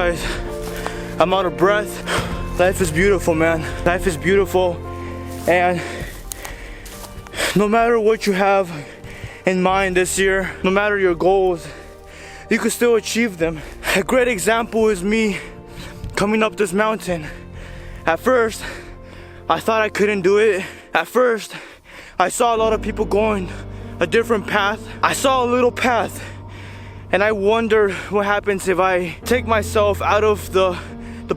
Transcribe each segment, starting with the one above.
guys, I'm out of breath. Life is beautiful, man. Life is beautiful, and no matter what you have in mind this year, no matter your goals, you can still achieve them. A great example is me coming up this mountain. At first, I thought I couldn't do it. At first, I saw a lot of people going a different path. I saw a little path, and I wondered what happens if I take myself out of the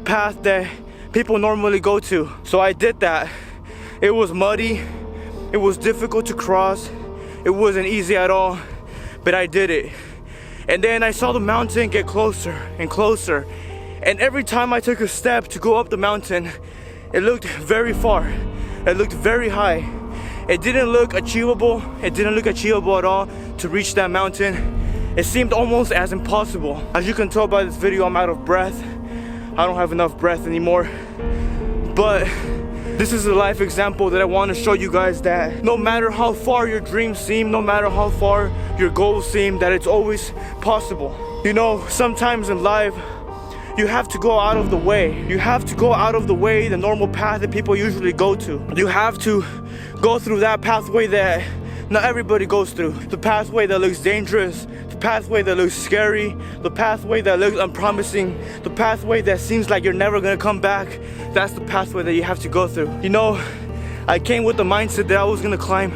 path that people normally go to. So I did that. It was muddy, it was difficult to cross, it wasn't easy at all, but I did it. And then I saw the mountain get closer and closer, and every time I took a step to go up the mountain, it looked very far, it looked very high. It didn't look achievable, at all to reach that mountain. It seemed almost as impossible. As you can tell by this video, I'm out of breath. I don't have enough breath anymore. But this is a life example that I want to show you guys, that no matter how far your dreams seem, no matter how far your goals seem, that it's always possible. You know, sometimes in life, you have to go out of the way. You have to go out of the way, the normal path that people usually go to. You have to go through that pathway that not everybody goes through. The pathway that looks dangerous, the pathway that looks scary, the pathway that looks unpromising, the pathway that seems like you're never gonna come back. That's the pathway that you have to go through. You know, I came with the mindset that I was gonna climb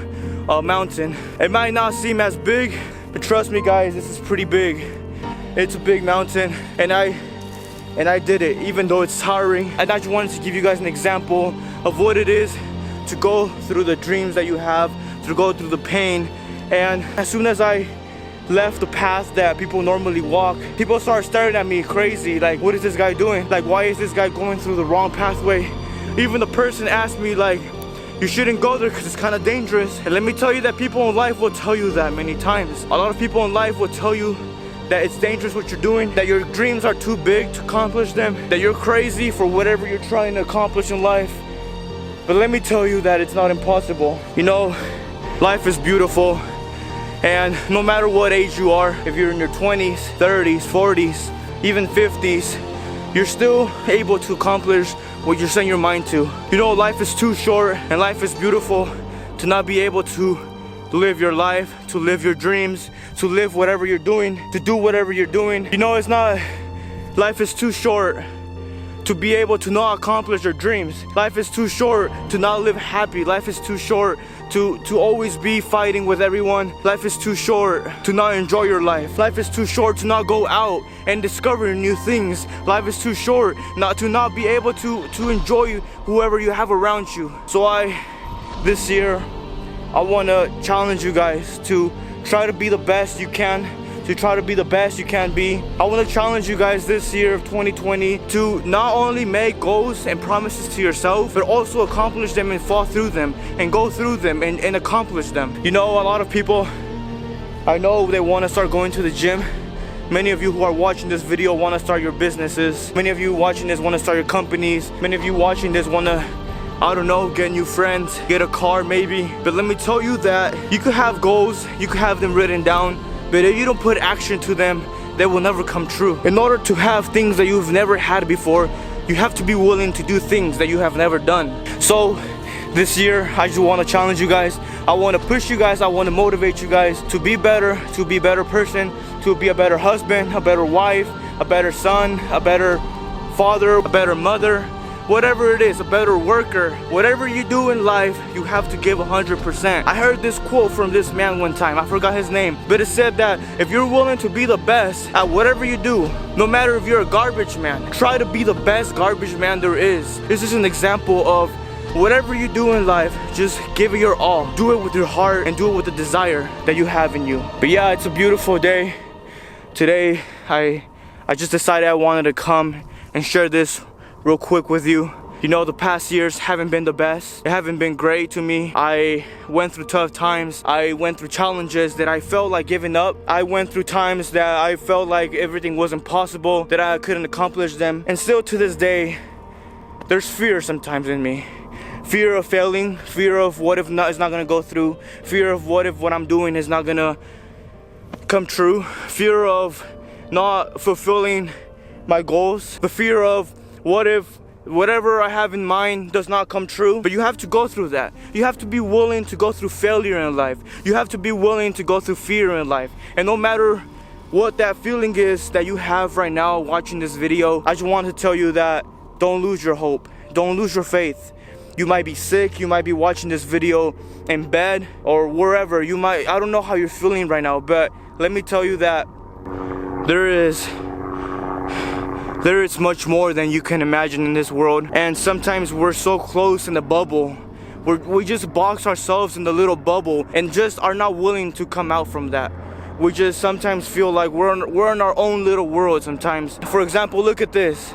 a mountain. It might not seem as big, but trust me guys, this is pretty big. It's a big mountain, and I did it, even though it's tiring. And I just wanted to give you guys an example of what it is to go through the dreams that you have, to go through the pain. And as soon as I left the path that people normally walk, people started staring at me crazy, like, what is this guy doing? Like, why is this guy going through the wrong pathway? Even the person asked me, like, you shouldn't go there because it's kind of dangerous. And let me tell you that people in life will tell you that many times. A lot of people in life will tell you that it's dangerous what you're doing, that your dreams are too big to accomplish them, that you're crazy for whatever you're trying to accomplish in life. But let me tell you that it's not impossible. You know, life is beautiful, and no matter what age you are, if you're in your 20s, 30s, 40s, even 50s, you're still able to accomplish what you're setting your mind to. You know, life is too short, and life is beautiful to not be able to live your life, to live your dreams, to live whatever you're doing, to do whatever you're doing. You know, life is too short to be able to not accomplish your dreams. Life is too short to not live happy. Life is too short to always be fighting with everyone. Life is too short to not enjoy your life. Life is too short to not go out and discover new things. Life is too short not to be able to enjoy whoever you have around you. So this year, I want to challenge you guys to try to be the best you can, to try to be the best you can be. I want to challenge you guys this year of 2020 to not only make goals and promises to yourself, but also accomplish them and fall through them and go through them and accomplish them. You know, a lot of people, I know they want to start going to the gym. Many of you who are watching this video want to start your businesses. Many of you watching this want to start your companies. Many of you watching this want to, I don't know, get new friends, get a car maybe. But let me tell you that you could have goals, you could have them written down, but if you don't put action to them, they will never come true. In order to have things that you've never had before, you have to be willing to do things that you have never done. So this year, I just want to challenge you guys. I want to push you guys, I want to motivate you guys to be better, to be a better person, to be a better husband, a better wife, a better son, a better father, a better mother. Whatever it is, a better worker. Whatever you do in life, you have to give 100%. I heard this quote from this man one time, I forgot his name, but it said that if you're willing to be the best at whatever you do, no matter if you're a garbage man, try to be the best garbage man there is. This is an example of whatever you do in life, just give it your all. Do it with your heart and do it with the desire that you have in you. But yeah, it's a beautiful day. Today, I just decided I wanted to come and share this real quick with you. You know, the past years haven't been the best. They haven't been great to me. I went through tough times. I went through challenges that I felt like giving up. I went through times that I felt like everything was impossible, that I couldn't accomplish them. And still to this day, there's fear sometimes in me. Fear of failing, fear of what if it's not gonna go through, fear of what if what I'm doing is not gonna come true, fear of not fulfilling my goals, the fear of what if whatever I have in mind does not come true. But you have to go through that. You have to be willing to go through failure in life. You have to be willing to go through fear in life. And no matter what that feeling is that you have right now watching this video, I just want to tell you that don't lose your hope. Don't lose your faith. You might be sick, you might be watching this video in bed or wherever. I don't know how you're feeling right now, but let me tell you that there is much more than you can imagine in this world. And sometimes we're so close in the bubble. We just box ourselves in the little bubble and just are not willing to come out from that. We just sometimes feel like we're in our own little world sometimes. For example, look at this.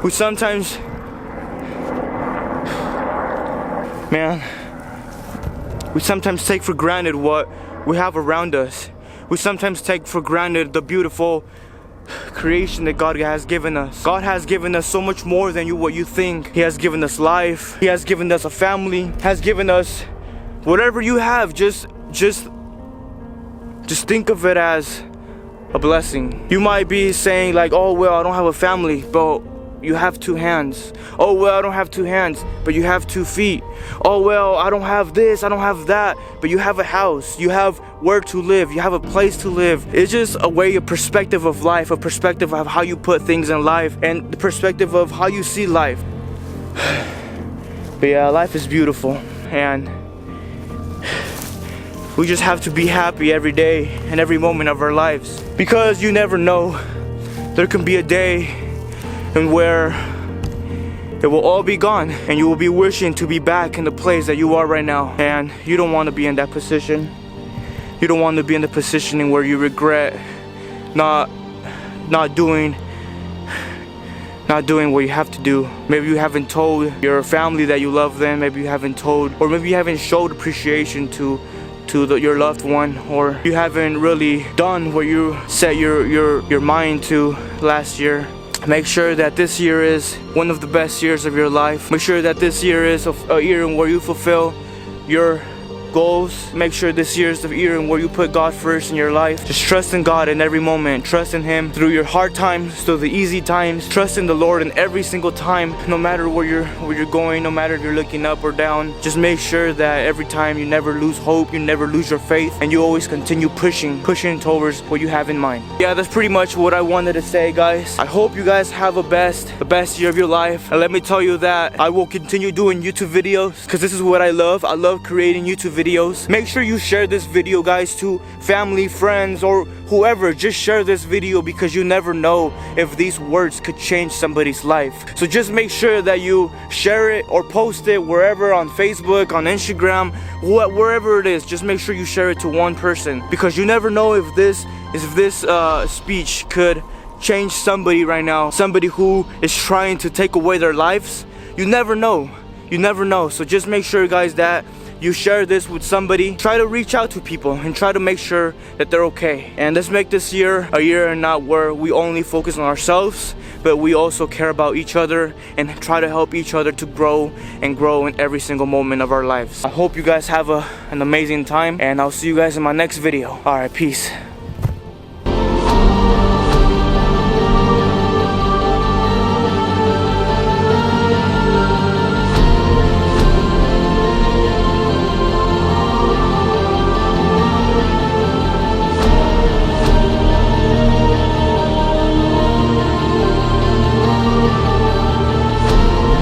We sometimes take for granted what we have around us. We sometimes take for granted the beautiful creation that God has given us. God has given us so much more than what you think. He has given us life. He has given us a family. Has given us whatever you have. Just think of it as a blessing. You might be saying like, oh well, I don't have a family, but you have 2 hands. Oh well, I don't have 2 hands, but you have 2 feet. Oh well, I don't have this, I don't have that, but you have a house. You have where to live. You have a place to live. It's just a way, a perspective of life, a perspective of how you put things in life, and the perspective of how you see life. But yeah, life is beautiful, and we just have to be happy every day and every moment of our lives, because you never know. There can be a day and where it will all be gone and you will be wishing to be back in the place that you are right now, and you don't want to be in that position. You don't want to be in the position where you regret not doing what you have to do. Maybe you haven't told your family that you love them. Maybe you haven't told, or maybe you haven't showed appreciation to your loved one, or you haven't really done what you set your mind to last year. Make sure that this year is one of the best years of your life. Make sure that this year is a year where you fulfill your goals. Make sure this year is the year where you put God first in your life. Just trust in God in every moment. Trust in Him through your hard times, through the easy times. Trust in the Lord in every single time, no matter where you're going, no matter if you're looking up or down. Just make sure that every time you never lose hope, you never lose your faith, and you always continue pushing towards what you have in mind. Yeah, that's pretty much what I wanted to say, guys. I hope you guys have the best year of your life. And let me tell you that I will continue doing YouTube videos, because this is what I love. I love creating YouTube videos. Make sure you share this video, guys, to family, friends, or whoever. Just share this video, because you never know if these words could change somebody's life. So just make sure that you share it or post it wherever, on Facebook, on Instagram, wherever it is. Just make sure you share it to one person, because you never know if this speech could change somebody right now, somebody who is trying to take away their lives. You never know. So just make sure, guys, that you share this with somebody. Try to reach out to people and try to make sure that they're okay. And let's make this year a year not where we only focus on ourselves, but we also care about each other and try to help each other to grow in every single moment of our lives. I hope you guys have an amazing time, and I'll see you guys in my next video. Alright, peace.